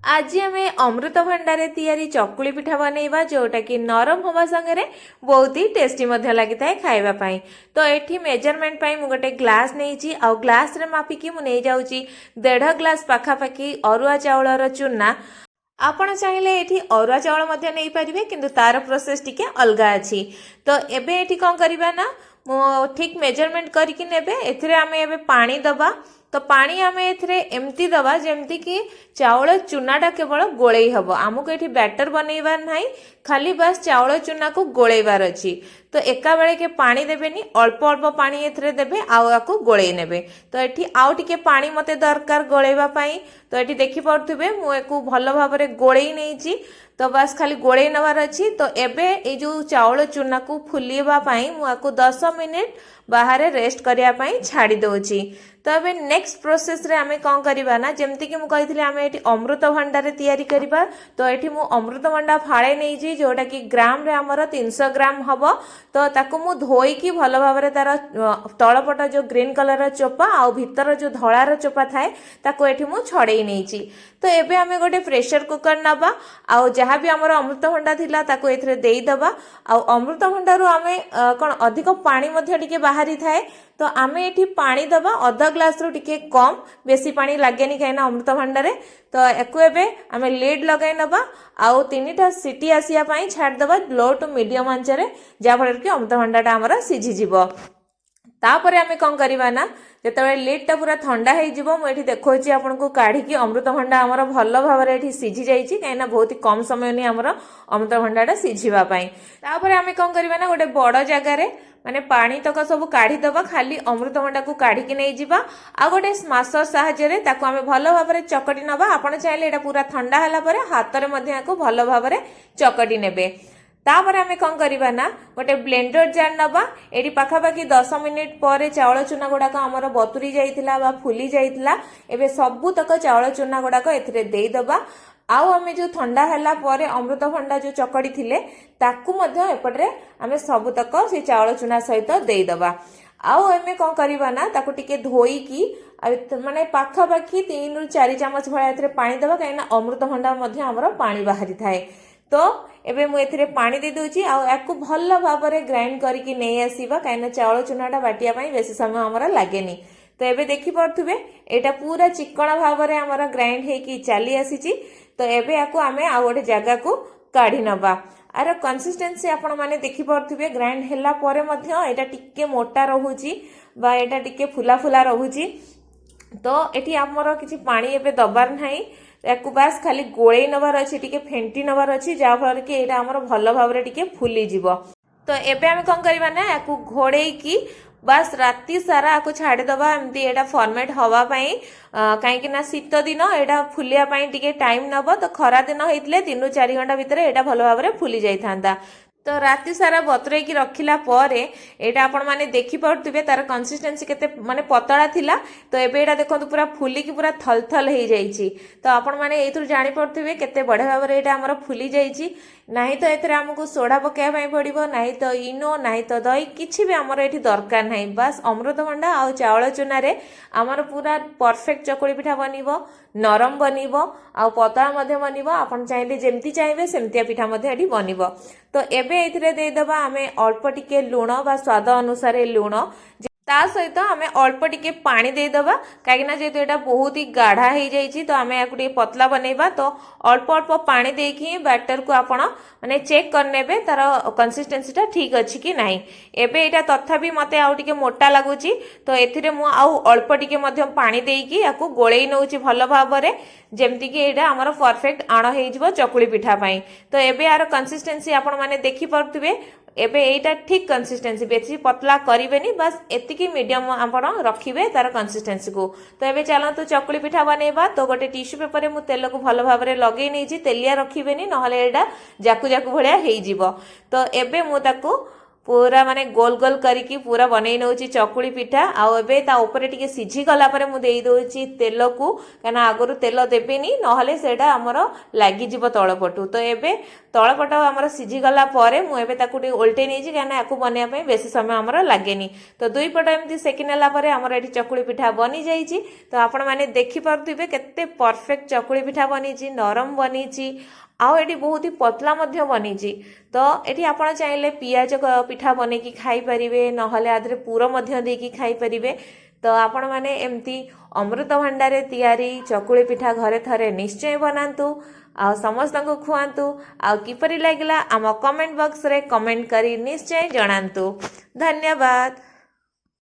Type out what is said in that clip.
आज आम अमृतभंडार तैयारी चकुली पिठा बनइबा जोटा कि नरम हवा संगे बहुत ही टेस्टी लगी था खावाई। तो ये मेजरमेंट पाई मु गोटे ग्लास नहीं आउ ग्लास रे मापिकी मु नहीं जाऊँगी 1.5 ग्लास पाखापाखि अरुआ चाउलर चूना। आपण चाहिए ये अरुआ चाउल नहीं पारे किंतु तार प्रोसेस टिके अलग अच्छी। तो एबे ये कौन करवा ना मु ठीक मेजरमेंट करके नेबे एथिरे आमे एबे पानी दबा। तो पानी आम एमती दबा जमती कि चाउल चूनाटा केवल गोलई हम आमको ये बैटर बनइबार ना खाली बस चाउल चूना को गोलैबार अच्छी। तो एका बेले के पानी देबेनी अल्प अल्प पानी एथरे देबे आउ गोलई नेबे। तो ये आउ टिके पानी मते दरकार गोलैबा पाई। तो ये देखि पारुथिबे मु एको भल भाबरे गोलई नेइची। तो बस खाली गोलई नवार अच्छी। तो एबे ए जो चाउल चूना को फुलिबा पाई मु आको 10 मिनिट बाहर रेस्ट करिया पाई छाड़ी दोची। तो अबे नेक्स्ट प्रोसेस रे आमे कौन करिबा ना जमती कि मु कहिथिले आमे एठी अमृतभंडार तैयारी करिबा। तो एठी मु अमृतभंडा फाळे नै जी जोटा कि ग्राम रे हमर 300 ग्राम हबो। तो ताको मु धोई की भल भाबरे तार तळपट जो ग्रीन कलर चोपा आ भीतर जो धଳାର चोपा थाए ताको एठी मु छड़ेई नैची। तो एबे आमे गोटे प्रेशर कुकर नबा आ जहाँ भी हमर अमृतभंडा थिला ताको एथरे देई दबा। आ अमृतभंडा रु आमे कोन अधिक पानी मध्ये टिके बाहरी थाए। तो आमे एठी पानी दबा आधा ग्लास रु टिके कम बेसी पानी लागेनी काइना अमृतभंडारे। तो एको एबे आमे लिड लगाई नबा आउ 3टा सीटी आसिया पाई छाड़ दबा लो टू मीडियम आंचरे जा फल कि अमृतभंडाटा हमर सिझी जिवो। तापर आमे कौन करवा ना जिते लिडटा पूरा ठंडा हो मुझे देखी आपको काढ़ी अमृतभंडा आमर भल भाव में सीझी जाइए कहीं बहुत ही कम समय नहीं आमर अमृतभंडाटा सीझापी। तापर आम कौन करवा ना गोटे बड़ जगार माने पानी तक सब काढ़ी दबा खाली अमृतभंडा को काढ़ी नहीं जावा आ गोटे स्माशर साहाय्य ताको आमे भल भाव में चकटी नबा। आपण चाहिए एटा पूरा ठंडा होला परे हाथ में भल भाव में चकटी नेबे। तापर आमे कौन करवा ना गोटे ब्लेंडर जार नबा। एटी पाखापाखि 10 मिनिट पर चाउल चूना गुड़ाक आमर बतुरी जाइथिला बा फुली जाइथिला। एबे सबु तक चाउल चूना गुड़ाक एथिरे देई दबा। आउ आमे जो ठंडा होला परे अमृतभंडा जो चकड़ी थिले ताकू मध्य एपटरे आमे सबु तक से चाउल चूना सहित देई दबा। आउ एमे कौन करवा ना ताकू टिके धोई की माने पाखापाखि 3 रु 4 चामच भळा एथिरे पानी दबा काहे ना अमृतभंडा मध्य आमर पानी बाहरी थाए। तो एबे मु एथिरे पानी दे दोची आ याकू भल भाव में ग्राइंड करके नहीं आसीबा काहे चाउल चूनाटा बाटिया पई बेसी समय हमर लागेनी। तो एबे देखि पड़थुबे एटा पूरा चिकण भाव में हमर ग्राइंड हेकी चली आसीची। तो एबे याकू आमे आ गोटे जगह को काढ़ी नबा। आर कंसिस्टेंसी आपण माने देखि पड़थुबे ग्राइंड हैला परे मध्य एटा टिके मोटा रहूची बा एटा टिके फुला फुला रहूची। तो एठी हमर किछि पानी एबे दबार नाही याकू बास खाली गोलई नबार अच्छी टिके फेंटी नबार अच्छी जहाँ फल कि यहाँ आमर भल भाव में टिके फुली जीव। तो एबे आमे कौन करवा ना याकू घोड़े की बस राति सारा आपको छाड़ीदबा एमती एटा फॉर्मेट हवा पाई कहीं ना शीत दिन एटा फुलिया पाई टिके टाइम नब। तो खरा दिन होइतले 3 रु 4 घंटा भितर एटा भल भाव में फुली जाई थांदा। तो राति सारा बतुरेकी रखिला परे एटा आपण माने देखि पड़थुबे तार कंसिस्टेंसी केते माने पतला थिला। तो एबे एटा देखंतु पूरा फुली की पूरा थलथल हे जाईची। तो आपण माने एथुर जानि पड़थुबे केते बढे भाव रे एटा हमर फुली जाईची। नाही तो एथरे हमकु सोडा पकाया पई पड़िबो नाही तो इनो नाही तो दही किछि भी हमर एठी दरकार नाही। बस अमृतभंडा आ चावल चूना रे हमर पूरा परफेक्ट चकुली पिठा बनिबो नरम बनिबो आ पतला मध्ये बनिबो। आपण चाहिले जेमती चाहिबे सेमतिया पिठा मध्ये एठी बनिबो। तो एबे एथिरे दे दबा आमे अल्प टिके लूण बा स्वाद अनुसार लूण ता सहित आमे अल्प टिके पानी दे दबा काहेकि जेहेतु एटा बहुत ही गाढ़ा हो जाइए। तो आमे याकू टिके पतला बनैबा। तो अल्प अल्प पानी देकी बैटर को आपण माने चेक करनेबे तार कंसिस्टेंसीटा ठीक अछि कि नाही। एबे एटा तथापि मते आउ टिके मोटा लागुची। तो एथिरे मु आउ अल्प टिके मध्यम पानी देकी याकू गोळेई नउची भल भाव में जेमती कि एटा हमर परफेक्ट आण हे जिवो चकुली पिठा पई। तो एबे यार कंसिस्टेंसी आपण माने देखि पड़थुबे एबे एटा ठीक कंसिस्टेंसी बेसी पतला करिवेनी बस एतिकी मीडियम आपण रखिबे तार कंसिस्टेंसी को। तो एबे चलंतु चकुली पिठा बनेबा। तो गोटे टिश्यू पेपर रे मु तेल को भल भाव में लगे नैची तेलिया रखिबेनी नहले एटा जाकु जाकु भलिया हेई जिवो। तो एबे मु ताकू पूरा माने गोल गोल करिकी पूरा बनई नौची चकुली पिठा आउ एबे ता ऊपर टिके सिझी गला परे मु देई दउची तेल को काना आगरु तेल देबेनी नहले सेटा हमर लागी जिवो तळपटु तो एबे तळपट हमर सिझी गला परे मु एबे ताकू टिके उल्टे नेजी काना याकू बनिया पई बेसी समय हमर लागेनी तो दुई पट एमती सेकी नेला परे हमर एठी चकुली पिठा बनी जाईची तो आपण माने देखि परथिबे केते परफेक्ट चकुली पिठा बनीची नरम बनीची आउ एटी बहुत ही पतला मध्य बनीची तो एटी आपण चाहिले पियाज पिठा बनेकी खाई परिबे नहले आधरे पूर मध्य देकी खाई परिबे तो आपण माने एमती अमृतभंडा रे तयारी चकुली पिठा घरे थरे निश्चय बनांतु आ समस्त को खुआंतु आ किपरि लागिला आम कमेंट बॉक्स रे कमेंट करी निश्चय जणांतु। धन्यवाद।